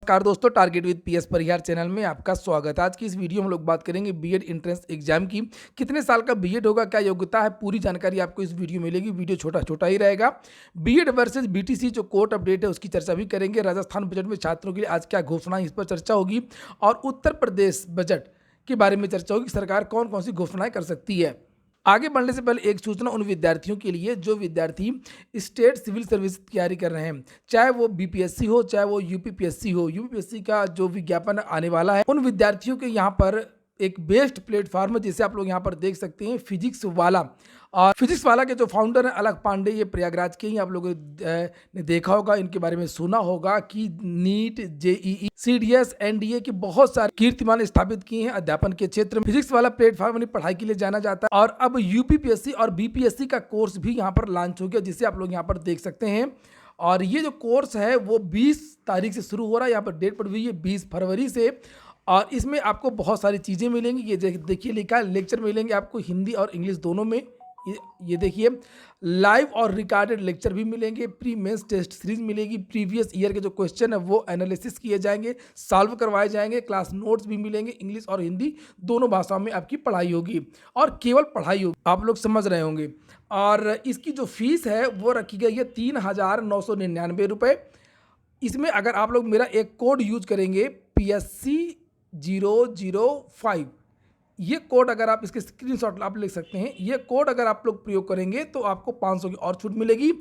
नमस्कार दोस्तों, target with PS Parihar channel में आपका स्वागत है। आज की इस वीडियो में हम लोग बात करेंगे बीएड एंट्रेंस एग्जाम की। कितने साल का बीएड होगा, क्या योग्यता है, पूरी जानकारी आपको इस वीडियो में मिलेगी। वीडियो छोटा छोटा ही रहेगा। बीएड वर्सेस बीटीसी जो कोर्ट अपडेट है उसकी चर्चा भी करेंगे। राजस्थान बजट में छात्रों के लिए आज क्या घोषणा, इस पर चर्चा होगी। और उत्तर प्रदेश बजट के बारे में चर्चा होगी, सरकार कौन कौन सी घोषणाएं कर सकती है। आगे बढ़ने से पहले एक सूचना उन विद्यार्थियों के लिए जो विद्यार्थी स्टेट सिविल सर्विस की तैयारी कर रहे हैं, चाहे वो बीपीएससी हो चाहे वो यूपीपीएससी हो। यूपीपीएससी का जो विज्ञापन आने वाला है, उन विद्यार्थियों के यहाँ पर एक बेस्ट प्लेटफॉर्म है जिसे आप लोग यहाँ पर देख सकते हैं, फिजिक्स वाला। और फिजिक्स वाला के जो फाउंडर हैं अलख पांडे, ये प्रयागराज के ही। आप लोगों ने देखा होगा, इनके बारे में सुना होगा कि नीट, जेईई, सीडीएस, एनडीए की बहुत सारे कीर्तिमान स्थापित किए हैं अध्यापन के क्षेत्र में। फिजिक्स वाला प्लेटफॉर्म अपनी पढ़ाई के लिए जाना जाता है। और अब यूपीपीएससी और बीपीएससी का कोर्स भी यहाँ पर लॉन्च हो गया, जिसे आप लोग यहाँ पर देख सकते हैं। और ये जो कोर्स है वो 20 तारीख से शुरू हो रहा है। यहाँ पर डेट पड़ी हुई है 20 फरवरी से। और इसमें आपको बहुत सारी चीज़ें मिलेंगी। ये देखिए लिखा है, लेक्चर मिलेंगे आपको हिंदी और इंग्लिश दोनों में। ये देखिए, लाइव और रिकॉर्डेड लेक्चर भी मिलेंगे। प्री मेंस टेस्ट सीरीज मिलेगी। प्रीवियस ईयर के जो क्वेश्चन है वो एनालिसिस किए जाएंगे, सॉल्व करवाए जाएंगे। क्लास नोट्स भी मिलेंगे, इंग्लिश और हिंदी दोनों भाषाओं में आपकी पढ़ाई होगी। और केवल पढ़ाई होगी, आप लोग समझ रहे होंगे। और इसकी जो फीस है वो रखी गई है 3,999 रुपये। इसमें अगर आप लोग मेरा एक कोड यूज करेंगे PSC005, ये कोड अगर आप इसके स्क्रीनशॉट आप लिख सकते हैं, ये कोड अगर आप लोग प्रयोग करेंगे तो आपको 500 की और छूट मिलेगी।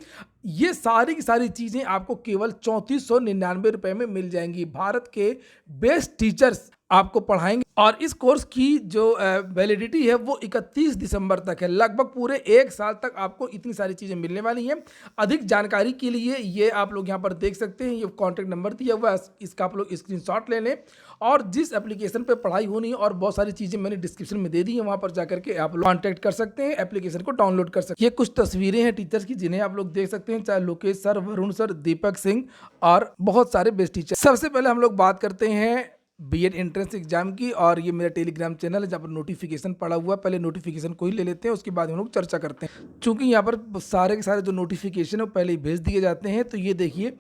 ये सारी की सारी चीज़ें आपको केवल 3499 रुपये में मिल जाएंगी। भारत के बेस्ट टीचर्स आपको पढ़ाएंगे। और इस कोर्स की जो वैलिडिटी है वो 31 दिसंबर तक है। लगभग पूरे 1 साल तक आपको इतनी सारी चीज़ें मिलने वाली हैं। अधिक जानकारी के लिए ये आप लोग यहाँ पर देख सकते हैं, ये कॉन्टैक्ट नंबर दिया हुआ है, इसका आप लोग स्क्रीनशॉट ले लें। और जिस एप्लीकेशन पे पढ़ाई होनी है, और बहुत सारी चीज़ें मैंने डिस्क्रिप्शन में दे दी हैं, वहाँ पर जाकर के आप लोग कॉन्टैक्ट कर सकते हैं, एप्लीकेशन को डाउनलोड कर सकते हैं। ये कुछ तस्वीरें हैं टीचर्स की जिन्हें आप लोग देख सकते हैं, चाहे लोकेश सर, वरुण सर, दीपक सिंह और बहुत सारे बेस्ट टीचर। सबसे पहले हम लोग बात करते हैं बीएड एंट्रेंस एग्जाम की। और ये मेरा टेलीग्राम चैनल है जहाँ पर नोटिफिकेशन पड़ा हुआ है। पहले नोटिफिकेशन को ही ले लेते हैं, उसके बाद हम लोग चर्चा करते हैं। चूँकि यहाँ पर सारे के सारे जो नोटिफिकेशन है वो पहले ही भेज दिए जाते हैं। तो ये देखिए,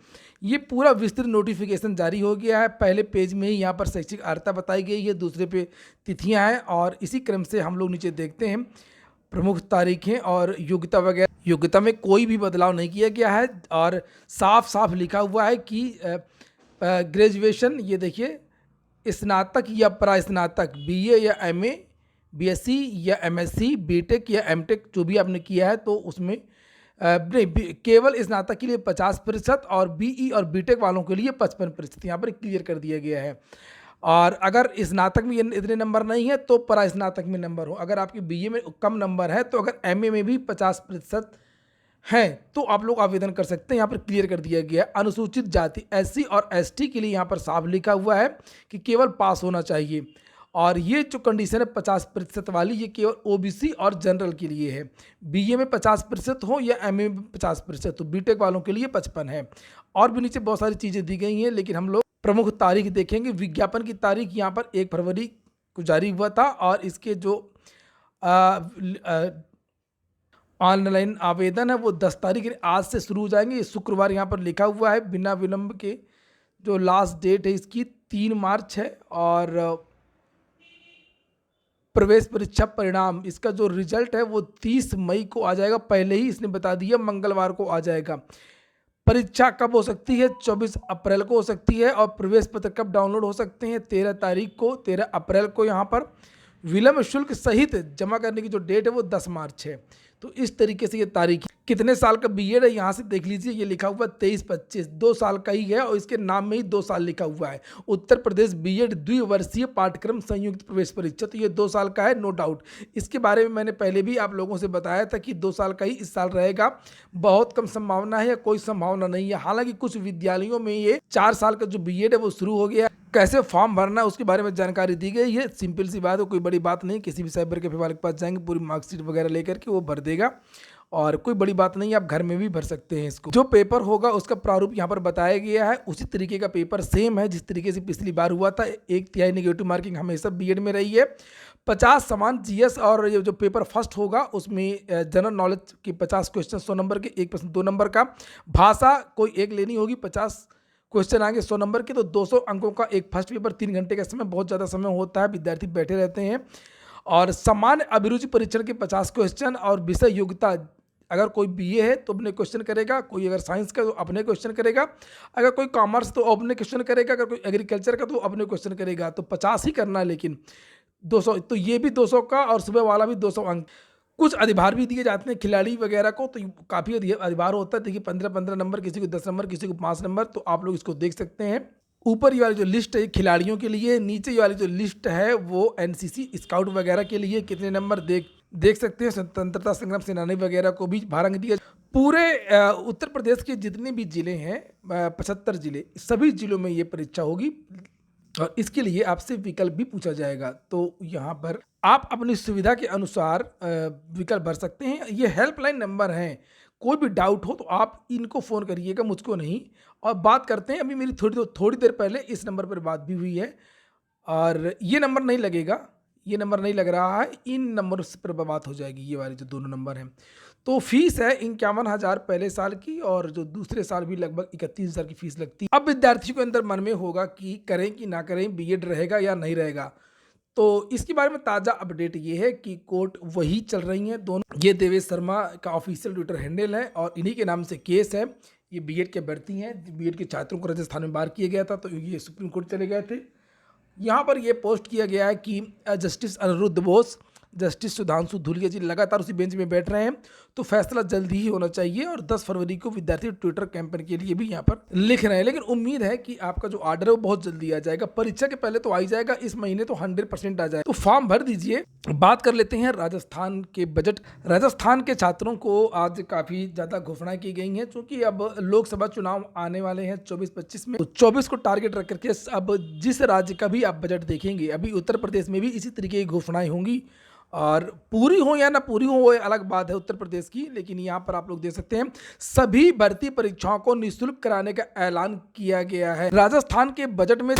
ये पूरा विस्तृत नोटिफिकेशन जारी हो गया है। पहले पेज में ही यहाँ पर शैक्षिक अर्हता बताई गई है, दूसरे पे तिथियाँ हैं। और इसी क्रम से हम लोग नीचे देखते हैं प्रमुख तारीखें और योग्यता वगैरह। योग्यता में कोई भी बदलाव नहीं किया गया है और साफ साफ लिखा हुआ है कि ग्रेजुएशन, ये देखिए, स्नातक या प्रास्नातक, बीए या एमए, बीएससी या एमएससी, बीटेक या एमटेक जो भी आपने किया है तो उसमें केवल स्नातक के लिए 50% और बीई और बीटेक वालों के लिए 55% यहाँ पर क्लियर कर दिया गया है। और अगर स्नातक में इतने नंबर नहीं है तो प्रास्नातक में नंबर हो। अगर आपके बीए में कम नंबर है तो अगर एमए में भी 50% हैं तो आप लोग आवेदन कर सकते हैं। यहाँ पर क्लियर कर दिया गया है। अनुसूचित जाति एससी और एसटी के लिए यहाँ पर साफ लिखा हुआ है कि केवल पास होना चाहिए। और ये जो कंडीशन है 50% वाली, ये केवल ओबीसी और जनरल के लिए है। बीए में 50% हो या एमए में 50% हो, बीटेक वालों के लिए 55 है। और भी नीचे बहुत सारी चीज़ें दी गई हैं, लेकिन हम लोग प्रमुख तारीख देखेंगे। विज्ञापन की तारीख यहाँ पर 1 फरवरी को जारी हुआ था। और इसके जो ऑनलाइन आवेदन है वो 10 तारीख आज से शुरू हो जाएंगे। ये शुक्रवार यहाँ पर लिखा हुआ है। बिना विलंब के जो लास्ट डेट है इसकी 3 मार्च है। और प्रवेश परीक्षा परिणाम, इसका जो रिजल्ट है वो 30 मई को आ जाएगा। पहले ही इसने बता दिया, मंगलवार को आ जाएगा। परीक्षा कब हो सकती है? 24 अप्रैल को हो सकती है। और प्रवेश पत्र कब डाउनलोड हो सकते हैं? 13 तारीख को, 13 अप्रैल को। यहाँ पर विलंब शुल्क सहित जमा करने की जो डेट है वो 10 मार्च है। तो इस तरीके से ये तारीख। कितने साल का बीएड है यहाँ से देख लीजिए, ये लिखा हुआ 23-25, 2 साल का ही है। और इसके नाम में ही 2 साल लिखा हुआ है। उत्तर प्रदेश बीएड द्विवर्षीय पाठ्यक्रम संयुक्त प्रवेश परीक्षा, तो ये 2 साल का है, नो डाउट। इसके बारे में मैंने पहले भी आप लोगों से बताया था कि 2 साल का ही इस साल रहेगा। बहुत कम संभावना है या कोई संभावना नहीं है। हालांकि कुछ विद्यालयों में ये 4 साल का जो बीएड है वो शुरू हो गया। कैसे फॉर्म भरना है उसके बारे में जानकारी दी गई है। सिंपल सी बात है, कोई बड़ी बात नहीं। किसी भी साइबर कैफे वाले के पास जाएंगे, पूरी मार्कशीट वगैरह लेकर के वो भर देगा। और कोई बड़ी बात नहीं है, आप घर में भी भर सकते हैं इसको। जो पेपर होगा उसका प्रारूप यहाँ पर बताया गया है। उसी तरीके का पेपर सेम है जिस तरीके से पिछली बार हुआ था। 1/3 नेगेटिव मार्किंग हमेशा बीएड में रही है। 50 समान जीएस। और ये जो पेपर फर्स्ट होगा उसमें जनरल नॉलेज की 50 क्वेश्चन 100 नंबर के, 1 प्रश्न 2 नंबर का। भाषा कोई एक लेनी होगी, 50 क्वेश्चन आएंगे 100 नंबर के, तो 200 अंकों का एक फर्स्ट पेपर, 3 घंटे का समय, बहुत ज़्यादा समय होता है, विद्यार्थी बैठे रहते हैं। और सामान्य अभिरुचि परीक्षण के 50 क्वेश्चन और विषय योग्यता, अगर कोई बीए है तो अपने क्वेश्चन करेगा, कोई अगर साइंस का तो अपने क्वेश्चन करेगा, अगर कोई कॉमर्स तो अपने क्वेश्चन करेगा, अगर कोई एग्रीकल्चर का तो अपने क्वेश्चन करेगा। तो 50 ही करना है, लेकिन 200 तो ये भी 200 का, और सुबह वाला भी 200 अंक। कुछ अधिभार भी दिए जाते हैं खिलाड़ी वगैरह को, तो काफ़ी अधिभार होता है। देखिए 15-15 नंबर, किसी को 10 नंबर, किसी को 5 नंबर, तो आप लोग इसको देख सकते हैं। ऊपर ये वाली जो लिस्ट है खिलाड़ियों के लिए, नीचे ये वाली जो लिस्ट है वो एनसीसी स्काउट वगैरह के लिए कितने नंबर देख सकते हैं। स्वतंत्रता संग्राम सेनानी वगैरह को भी भार अंक दिया। पूरे उत्तर प्रदेश के जितने भी जिले हैं, 75 जिले, सभी जिलों में ये परीक्षा होगी, और इसके लिए आपसे विकल्प भी पूछा जाएगा। तो यहाँ पर आप अपनी सुविधा के अनुसार विकल्प भर सकते हैं। ये हेल्पलाइन नंबर हैं, कोई भी डाउट हो तो आप इनको फ़ोन करिएगा, मुझको नहीं। और बात करते हैं, अभी मेरी थोड़ी देर पहले इस नंबर पर बात भी हुई है, और ये नंबर नहीं लगेगा, ये नंबर नहीं लग रहा है, इन नंबर पर बात हो जाएगी। ये वाले जो दोनों नंबर हैं, तो फीस है 51,000 पहले साल की, और जो दूसरे साल भी लगभग 31,000 की फीस लगती है। अब विद्यार्थियों के अंदर मन में होगा कि करें कि ना करें, बीएड रहेगा या नहीं रहेगा। तो इसके बारे में ताज़ा अपडेट ये है कि कोर्ट वही चल रही हैं दोनों। ये देवेश शर्मा का ऑफिशियल ट्विटर हैंडल है, और इन्हीं के नाम से केस है। ये बीएड के अभ्यर्थी हैं, बीएड के छात्रों को राजस्थान में बार किया गया था, तो ये सुप्रीम कोर्ट चले गए थे। यहाँ पर यह पोस्ट किया गया है कि जस्टिस अनिरुद्ध बोस, जस्टिस सुधांशु धूलिया जी लगातार उसी बेंच में बैठ रहे हैं, तो फैसला जल्द ही होना चाहिए। और 10 फरवरी को विद्यार्थी ट्विटर कैंपेन के लिए भी यहाँ पर लिख रहे हैं, लेकिन उम्मीद है कि आपका जो ऑर्डर है वो बहुत जल्दी आ जाएगा। परीक्षा के पहले तो आ ही जाएगा, इस महीने तो 100% आ जाएगा, तो फॉर्म भर दीजिए। बात कर लेते हैं राजस्थान के बजट। राजस्थान के छात्रों को आज काफ़ी ज़्यादा घोषणाएं की गई हैं, क्योंकि अब लोकसभा चुनाव आने वाले हैं 24-25 में, तो 24 को टारगेट रख करके अब जिस राज्य का भी आप बजट देखेंगे, अभी उत्तर प्रदेश में भी इसी तरीके की घोषणाएं होंगी, और पूरी हो या ना पूरी हो वो अलग बात है उत्तर प्रदेश की। लेकिन यहाँ पर आप लोग देख सकते हैं सभी भर्ती परीक्षाओं को निःशुल्क कराने का ऐलान किया गया है। राजस्थान के बजट में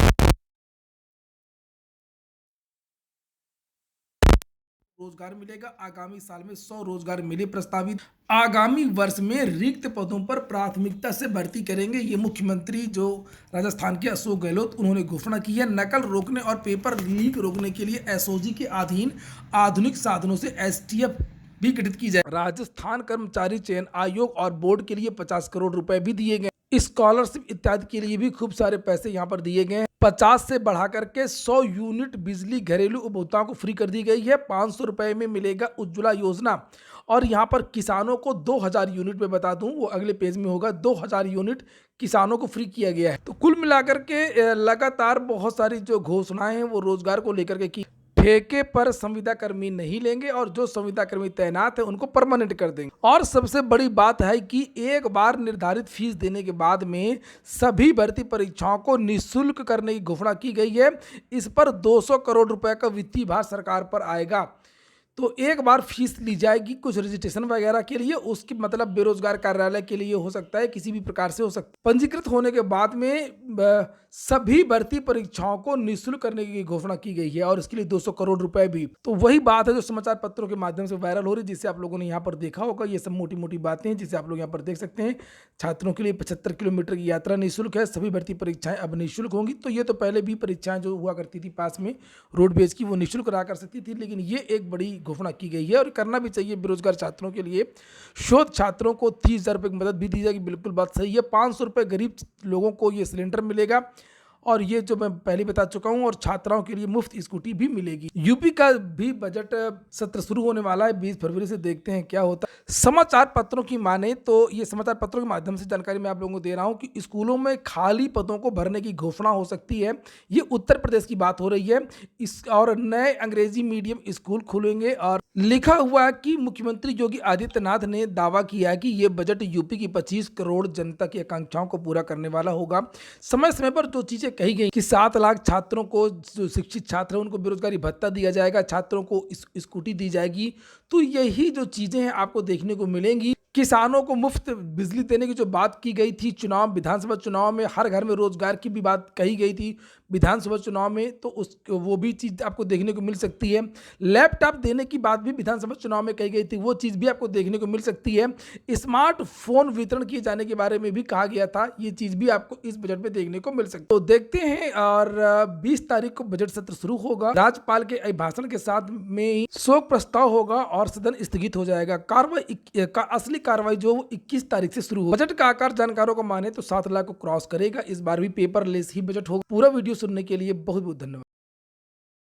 रोजगार मिलेगा, आगामी साल में 100 रोजगार मिले प्रस्तावित। आगामी वर्ष में रिक्त पदों पर प्राथमिकता से भर्ती करेंगे, ये मुख्यमंत्री जो राजस्थान के अशोक गहलोत, उन्होंने घोषणा की है। नकल रोकने और पेपर लीक रोकने के लिए एसओजी के अधीन आधुनिक साधनों से एसटीएफ भी गठित की जाए। राजस्थान कर्मचारी चयन आयोग और बोर्ड के लिए 50 करोड़ रुपए भी दिए गए। स्कॉलरशिप इत्यादि के लिए भी खूब सारे पैसे यहाँ पर दिए गए हैं। 50 से बढ़ा करके 100 यूनिट बिजली घरेलू उपभोक्ताओं को फ्री कर दी गई है। 500 रुपए में मिलेगा उज्ज्वला योजना, और यहाँ पर किसानों को 2000 यूनिट में बता दूं, वो अगले पेज में होगा, 2000 यूनिट किसानों को फ्री किया गया है। तो कुल मिलाकर के लगातार बहुत सारी जो घोषणाएं हैं वो रोजगार को लेकर के की। ठेके पर संविदा कर्मी नहीं लेंगे, और जो संविदा कर्मी तैनात है उनको परमानेंट कर देंगे। और सबसे बड़ी बात है कि एक बार निर्धारित फीस देने के बाद में सभी भर्ती परीक्षाओं को निःशुल्क करने की घोषणा की गई है। इस पर 200 करोड़ रुपए का वित्तीय भार सरकार पर आएगा। तो एक बार फीस ली जाएगी कुछ रजिस्ट्रेशन वगैरह के लिए, उसकी मतलब बेरोजगार कार्यालय के लिए हो सकता है, किसी भी प्रकार से हो सकता है। पंजीकृत होने के बाद में सभी भर्ती परीक्षाओं को निःशुल्क करने की घोषणा की गई है, और इसके लिए 200 करोड़ रुपए भी। तो वही बात है जो समाचार पत्रों के माध्यम से वायरल हो रही है, जिसे आप लोगों ने यहाँ पर देखा होगा। ये सब मोटी मोटी बातें हैं जिसे आप लोग यहाँ पर देख सकते हैं। छात्रों के लिए 75 किलोमीटर की यात्रा निःशुल्क है, सभी भर्ती परीक्षाएं अब निःशुल्क होंगी। तो ये तो पहले भी परीक्षाएं जो हुआ करती थी पास में रोडवेज की, वो निःशुल्क रहा कर सकती थी, लेकिन ये एक बड़ी घोषणा की गई है, और करना भी चाहिए बेरोजगार छात्रों के लिए। शोध छात्रों को 30,000 रुपये की मदद भी दी जाएगी, बिल्कुल बात सही है। 500 रुपये गरीब लोगों को ये सिलेंडर मिलेगा, और ये जो मैं पहले बता चुका हूं, और छात्राओं के लिए मुफ्त स्कूटी भी मिलेगी। यूपी का भी बजट सत्र शुरू होने वाला है 20 फरवरी से, देखते हैं क्या होता है। समाचार पत्रों की माने तो ये समाचार पत्रों के माध्यम से जानकारी मैं आप लोगों को दे रहा हूं कि स्कूलों में खाली पदों को भरने की घोषणा हो सकती है। ये उत्तर प्रदेश की बात हो रही है। और नए अंग्रेजी मीडियम स्कूल खुलेंगे, और लिखा हुआ है कि मुख्यमंत्री योगी आदित्यनाथ ने दावा किया है कि ये बजट यूपी की 25 करोड़ जनता की आकांक्षाओं को पूरा करने वाला होगा। समय समय पर जो चीजें कही गई कि 7 लाख छात्रों को, जो शिक्षित छात्र हैं उनको बेरोजगारी भत्ता दिया जाएगा, छात्रों को स्कूटी दी जाएगी, तो यही जो चीजें हैं आपको देखने को मिलेंगी। किसानों को मुफ्त बिजली देने की जो बात की गई थी, चुनाव, विधानसभा चुनाव में हर घर में रोजगार की भी बात कही गई थी, विधानसभा चुनाव में, तो उस वो भी चीज़ आपको देखने को मिल सकती है। लैपटॉप देने की बात भी विधानसभा चुनाव में कही गई थी, वो चीज़ भी आपको देखने को मिल सकती है। स्मार्टफ़ोन वितरण किए जाने के बारे में भी कहा गया था, ये चीज़ भी आपको इस बजट में देखने को मिल सकती है। तो देखते हैं, और 20 तारीख को बजट सत्र शुरू होगा। राज्यपाल के अभिभाषण के साथ में ही शोक प्रस्ताव होगा और सदन स्थगित हो जाएगा। असली कार्रवाई जो 21 तारीख से शुरू होगी। बजट का आकार जानकारों को माने तो 7 लाख को क्रॉस करेगा। इस बार भी पेपरलेस ही बजट होगा। पूरा वीडियो सुनने के लिए बहुत बहुत धन्यवाद।